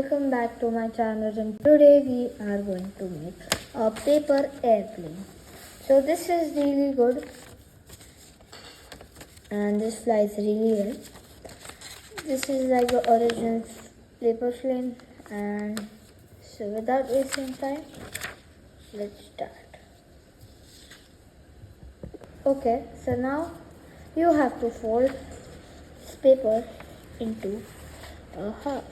welcome back to my channel, and today we are going to make a paper airplane. So this is really good and this flies really well. This is like the original paper plane, and so without wasting time, let's start. Okay, so now you have to fold this paper into a half.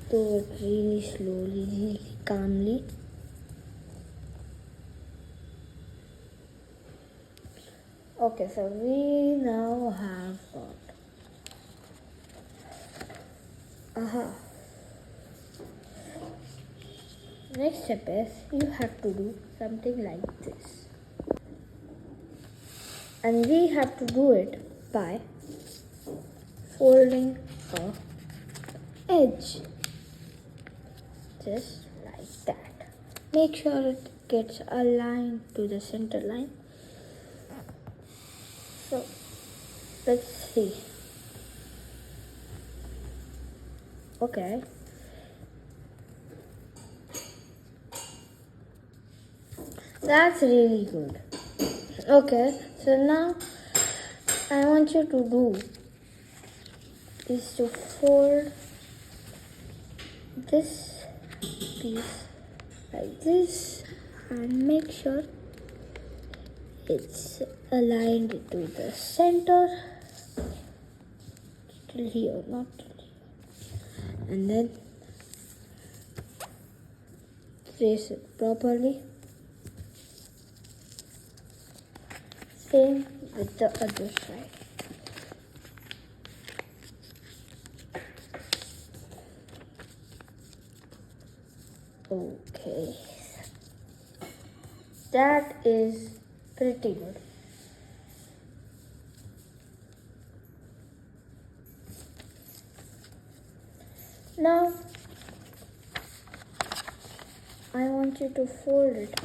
Do it really slowly, really calmly. Okay, so we now have got Next step is you have to do something like this. And we have to do it by folding a edge. Just like that. Make sure it gets aligned to the center line. So let's see. Okay. That's really good. Okay, so now I want you to do is to fold this piece like this and make sure it's aligned to the center till here, not till here, and then place it properly. Same with the other side. Okay, that is pretty good. Now I want you to fold it,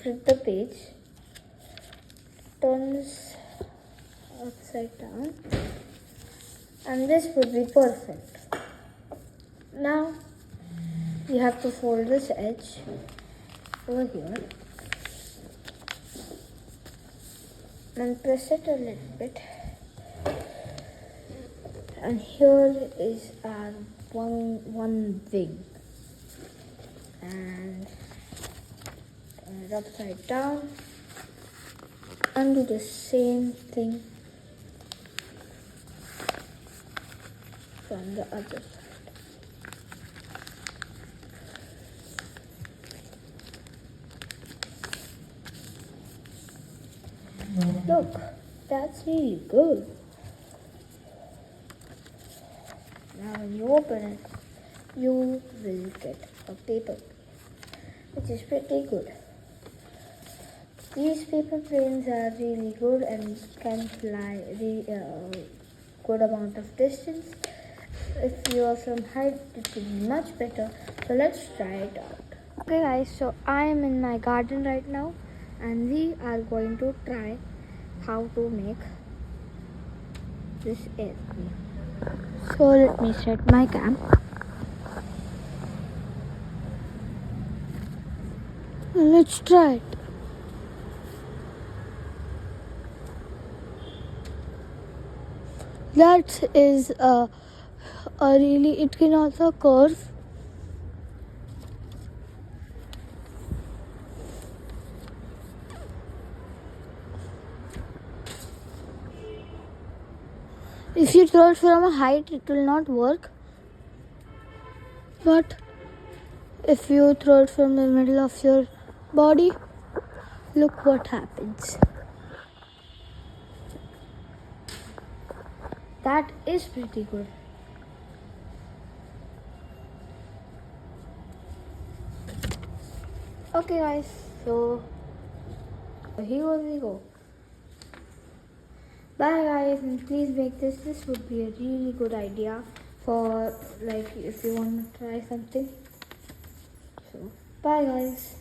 flip the page, turn this upside down, and this would be perfect. Now you have to fold this edge over here and press it a little bit, and here is our one wing, and turn it upside down and do the same thing from the other side. Look, that's really good. Now when you open it, you will get a paper plane, which is pretty good. These paper planes are really good and can fly good amount of distance. If you are from height, it will be much better. So let's try it out. Okay guys, so I am in my garden right now, and we are going to try how to make this airplane. So let me set my cam. And let's try it. That is a really, it can also curve. If you throw it from a height, it will not work. But if you throw it from the middle of your body, look what happens. That is pretty good. Okay guys, so here we go. Bye guys, and please make this. This would be a really good idea for like if you want to try something. So bye guys.